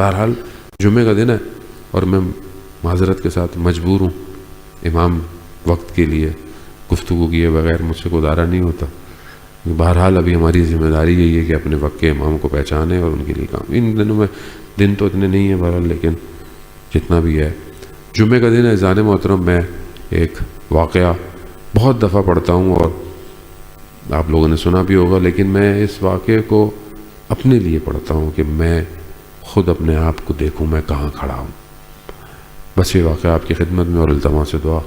بہرحال جمعے کا دن ہے اور میں معذرت کے ساتھ مجبور ہوں، امام وقت کے لیے گفتگو کیے بغیر مجھ سے گزارا نہیں ہوتا. بہرحال ابھی ہماری ذمہ داری یہی ہے کہ اپنے وقت کے امام کو پہچانیں اور ان کے لیے کام. ان دنوں میں دن تو اتنے نہیں ہیں بہرحال، لیکن جتنا بھی ہے. جمعے کا دن ہے. اذان محترم میں ایک واقعہ بہت دفعہ پڑھتا ہوں اور آپ لوگوں نے سنا بھی ہوگا، لیکن میں اس واقعے کو اپنے لیے پڑھتا ہوں کہ میں خود اپنے آپ کو دیکھوں میں کہاں کھڑا ہوں. بس یہ واقعہ آپ کی خدمت میں اور التماس دعا.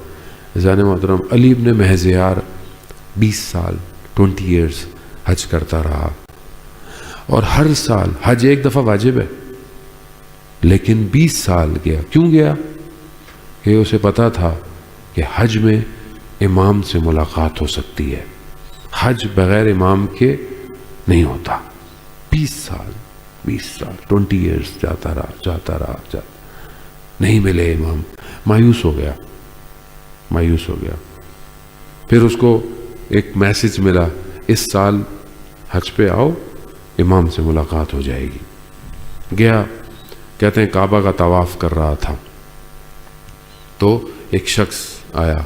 اذان محترم علی ابن مہزیار 20 سال 20 ایئرس حج کرتا رہا، اور ہر سال حج ایک دفعہ واجب ہے، لیکن 20 سال گیا. کیوں گیا؟ کہ اسے پتا تھا کہ حج میں امام سے ملاقات ہو سکتی ہے، حج بغیر امام کے نہیں ہوتا. 20 سال 20 ایئرس جاتا رہا نہیں ملے امام. مایوس ہو گیا. پھر اس کو ایک میسج ملا، اس سال حج پہ آؤ، امام سے ملاقات ہو جائے گی. گیا. کہتے ہیں کعبہ کا طواف کر رہا تھا تو ایک شخص آیا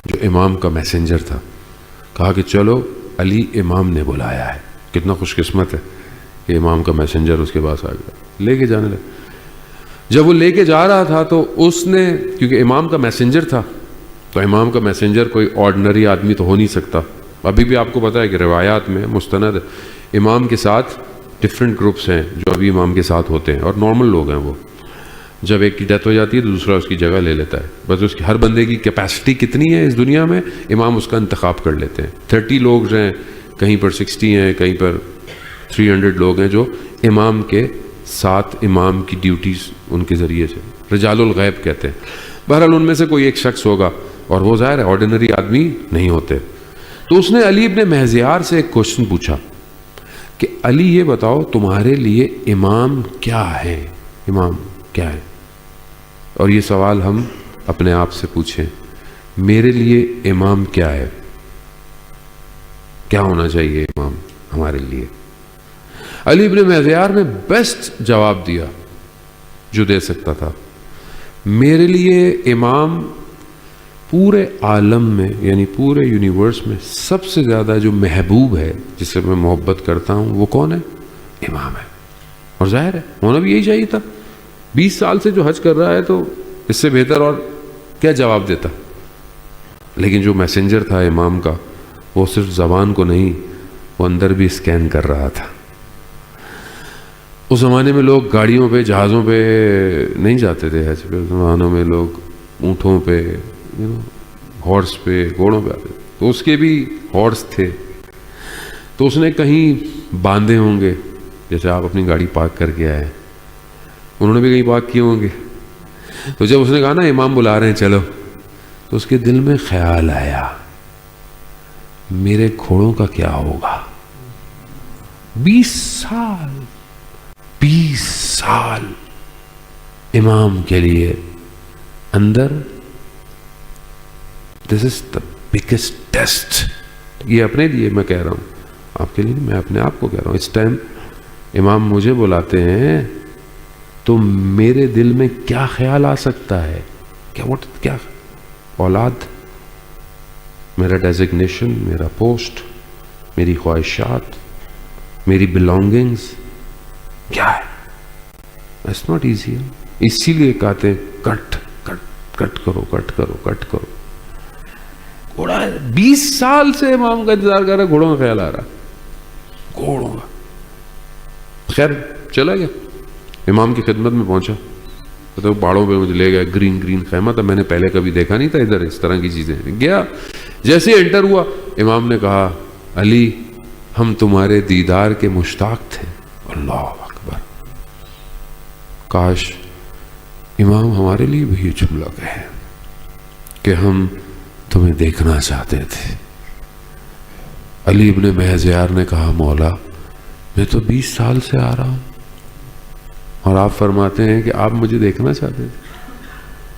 جو امام کا میسنجر تھا. کہا کہ چلو علی امام نے بلایا ہے. کتنا خوش قسمت ہے کہ امام کا میسنجر اس کے پاس آ گیا. لے کے جانے لگا. جب وہ لے کے جا رہا تھا تو اس نے، کیونکہ امام کا میسنجر تھا، تو امام کا میسنجر کوئی آرڈنری آدمی تو ہو نہیں سکتا. ابھی بھی آپ کو پتہ ہے کہ روایات میں مستند امام کے ساتھ ڈفرینٹ گروپس ہیں جو ابھی امام کے ساتھ ہوتے ہیں، اور نارمل لوگ ہیں. وہ جب ایک کی ڈیتھ ہو جاتی ہے تو دوسرا اس کی جگہ لے لیتا ہے. بس اس کی ہر بندے کی کیپیسٹی کتنی ہے اس دنیا میں، امام اس کا انتخاب کر لیتے ہیں. 30 لوگ ہیں، کہیں پر 60 ہیں، کہیں پر 300 لوگ ہیں جو امام کے ساتھ امام کی ڈیوٹیز ان کے ذریعے سے رجال الغیب کہتے ہیں. بہرحال ان میں سے کوئی ایک شخص ہوگا، اور وہ ظاہر ہے آرڈینری آدمی نہیں ہوتے. تو اس نے علی ابن مہزیار سے ایک کوشچن پوچھا کہ علی یہ بتاؤ تمہارے لیے امام کیا ہے؟ امام کیا ہے؟ اور یہ سوال ہم اپنے آپ سے پوچھیں، میرے لیے امام کیا ہے؟ کیا ہونا چاہیے امام ہمارے لیے؟ علی ابن مہزیار نے بیسٹ جواب دیا جو دے سکتا تھا. میرے لیے امام پورے عالم میں، یعنی پورے یونیورس میں سب سے زیادہ جو محبوب ہے، جس سے میں محبت کرتا ہوں، وہ کون ہے؟ امام ہے. اور ظاہر ہے ہونا بھی یہی چاہیے تھا. 20 سال سے جو حج کر رہا ہے تو اس سے بہتر اور کیا جواب دیتا. لیکن جو میسنجر تھا امام کا، وہ صرف زبان کو نہیں، وہ اندر بھی اسکین کر رہا تھا. اس زمانے میں لوگ گاڑیوں پہ، جہازوں پہ نہیں جاتے تھے حج پہ. اس زمانوں میں لوگ اونٹوں پہ، ہارس پہ، گھوڑوں پہ آتے تھے. تو اس کے بھی ہارس تھے، تو اس نے کہیں باندھے ہوں گے، جیسے آپ اپنی گاڑی پارک کر کے آئے، انہوں نے بھی کہیں پارک کیے ہوں گے. تو جب اس نے کہا نا امام بلا رہے ہیں چلو، تو اس کے دل میں خیال آیا میرے گھوڑوں کا کیا ہوگا؟ 20 سال امام کے لیے اندر. دس از دا بگیسٹ ٹیسٹ. یہ اپنے لیے میں کہہ رہا ہوں، آپ کے لیے نہیں، میں اپنے آپ کو کہہ رہا ہوں. اس ٹائم امام مجھے بلاتے ہیں تو میرے دل میں کیا خیال آ سکتا ہے؟ کیا اولاد، میرا ڈیزگنیشن، میرا پوسٹ، میری خواہشات، میری بلانگنگز کیا ہے؟ It's not easy. اسی لیے کہتے ہیں کٹ کرو. گھوڑا 20 سال سے امام کا انتظار کر رہا ہے، گھوڑوں کا خیال آ رہا، گھوڑوں کا. خیر چلا گیا، امام کی خدمت میں پہنچا تو پہاڑوں پہ مجھے لے گیا. گرین خیمہ تھا، میں نے پہلے کبھی دیکھا نہیں تھا ادھر اس طرح کی چیزیں. گیا، جیسے ہی انٹر ہوا امام نے کہا علی ہم تمہارے دیدار کے مشتاق تھے. اللہ اکبر. کاش امام ہمارے لیے بھی یہ جملہ کہے کہ ہم تمہیں دیکھنا چاہتے تھے. علی ابن مہزیار نے کہا مولا میں تو 20 سال سے آ رہا ہوں اور آپ فرماتے ہیں کہ آپ مجھے دیکھنا چاہتے تھے.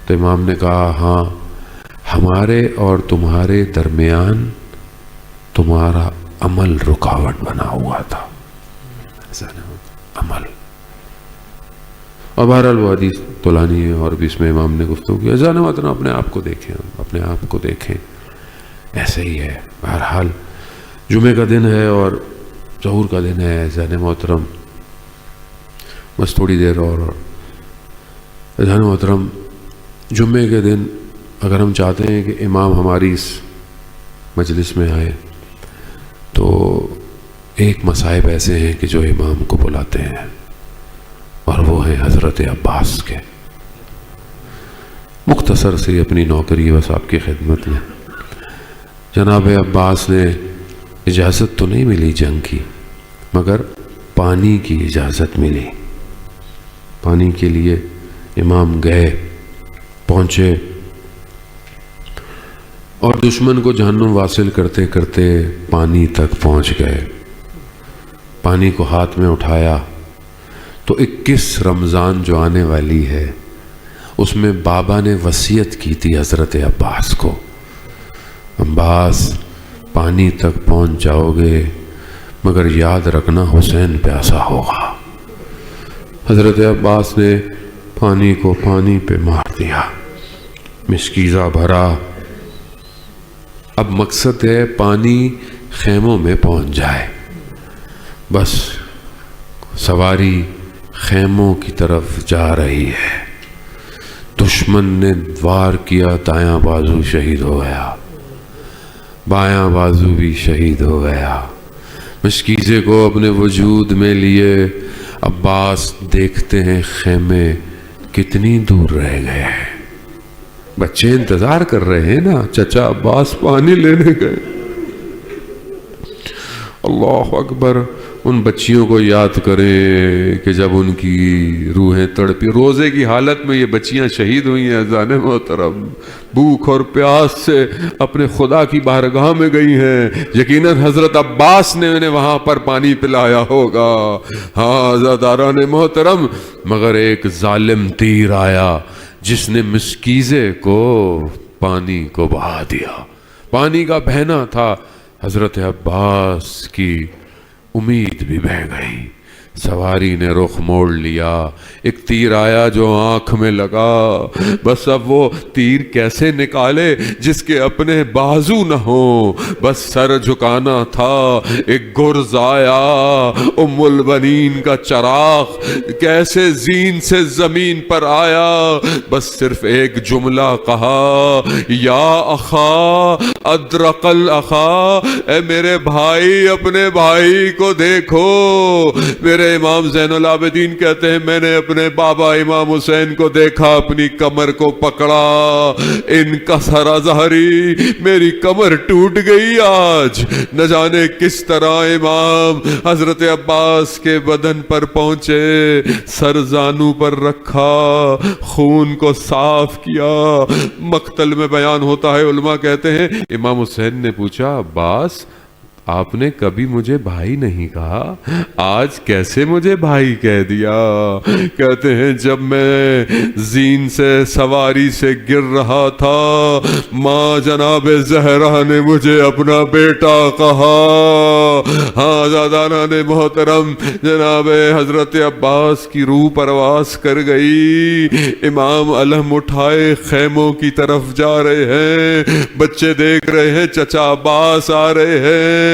تو امام نے کہا ہاں، ہمارے اور تمہارے درمیان تمہارا عمل رکاوٹ بنا ہوا تھا. عمل. اور بہرحال وہ حدیث طولانی ہے اور بھی اس میں امام نے گفتگو کی. اذان محترم اپنے آپ کو دیکھیں، اپنے آپ کو دیکھیں، ایسے ہی ہے. بہرحال جمعے کا دن ہے اور ظہور کا دن ہے. اذان محترم بس تھوڑی دیر اور اذان محترم جمعے کے دن اگر ہم چاہتے ہیں کہ امام ہماری اس مجلس میں آئے تو ایک مصائب ایسے ہیں کہ جو امام کو بلاتے ہیں اور وہ ہیں حضرت عباس کے. مختصر سی اپنی نوکری بس آپ کی خدمت میں. جناب عباس نے اجازت تو نہیں ملی جنگ کی، مگر پانی کی اجازت ملی. پانی کے لیے امام گئے، پہنچے اور دشمن کو جہنم واصل کرتے کرتے پانی تک پہنچ گئے. پانی کو ہاتھ میں اٹھایا تو 21 رمضان جو آنے والی ہے اس میں بابا نے وصیت کی تھی حضرت عباس کو، عباس پانی تک پہنچ جاؤ گے مگر یاد رکھنا حسین پیاسا ہوگا. حضرت عباس نے پانی کو پانی پہ مار دیا، مشکیزہ بھرا. اب مقصد ہے پانی خیموں میں پہنچ جائے. بس سواری خیموں کی طرف جا رہی ہے. دشمن نے وار کیا، دایاں بازو شہید ہو گیا، بایاں بازو بھی شہید ہو گیا. مشکیزے کو اپنے وجود میں لیے عباس دیکھتے ہیں خیمے کتنی دور رہ گئے ہیں. بچے انتظار کر رہے ہیں نا، چچا عباس پانی لینے گئے. اللہ اکبر. ان بچیوں کو یاد کریں کہ جب ان کی روحیں تڑپی، روزے کی حالت میں یہ بچیاں شہید ہوئی ہیں. اذان محترم بھوک اور پیاس سے اپنے خدا کی بارگاہ میں گئی ہیں. یقیناً حضرت عباس نے انہیں وہاں پر پانی پلایا ہوگا. ہاں عزاداران محترم، مگر ایک ظالم تیر آیا جس نے مسکیزے کو پانی کو بہا دیا. پانی کا بہنا تھا، حضرت عباس کی امید بھی بہہ گئی. سواری نے رخ موڑ لیا. ایک تیر آیا جو آنکھ میں لگا. بس اب وہ تیر کیسے نکالے جس کے اپنے بازو نہ ہوں، بس سر جھکانا تھا. ایک گرز آیا، ام البنین کا چراغ کیسے زین سے زمین پر آیا. بس صرف ایک جملہ کہا، یا اخا ادرک الاخا، اے میرے بھائی، اپنے بھائی کو دیکھو. میرے امام زین العابدین کہتے ہیں میں نے اپنے بابا امام حسین کو دیکھا، اپنی کمر کو پکڑا. انکسر ظہری، میری کمر ٹوٹ گئی. آج نہ جانے کس طرح امام حضرت عباس کے بدن پر پہنچے، سر زانو پر رکھا، خون کو صاف کیا. مقتل میں بیان ہوتا ہے، علماء کہتے ہیں امام حسین نے پوچھا، عباس آپ نے کبھی مجھے بھائی نہیں کہا، آج کیسے مجھے بھائی کہہ دیا؟ کہتے ہیں جب میں زین سے سواری سے گر رہا تھا، ماں جناب زہرا نے مجھے اپنا بیٹا کہا. ہاں زادانہ نے محترم، جناب حضرت عباس کی روح پرواز کر گئی. امام علم اٹھائے خیموں کی طرف جا رہے ہیں. بچے دیکھ رہے ہیں چچا عباس آ رہے ہیں،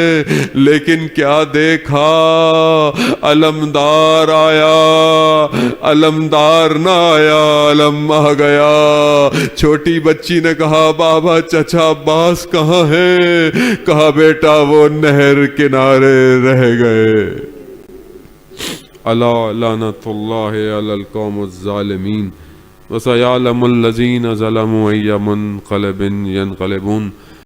لیکن کیا دیکھا؟ علمدار آیا، علمدار نہ آیا، علم آ گیا. چھوٹی بچی نے کہا، بابا چچا عباس کہاں ہیں؟ کہا بیٹا وہ نہر کنارے رہ گئے. الا لعنت اللہ علی القوم الظالمین وسیعلم الذین ظلموا ای منقلب ینقلبون.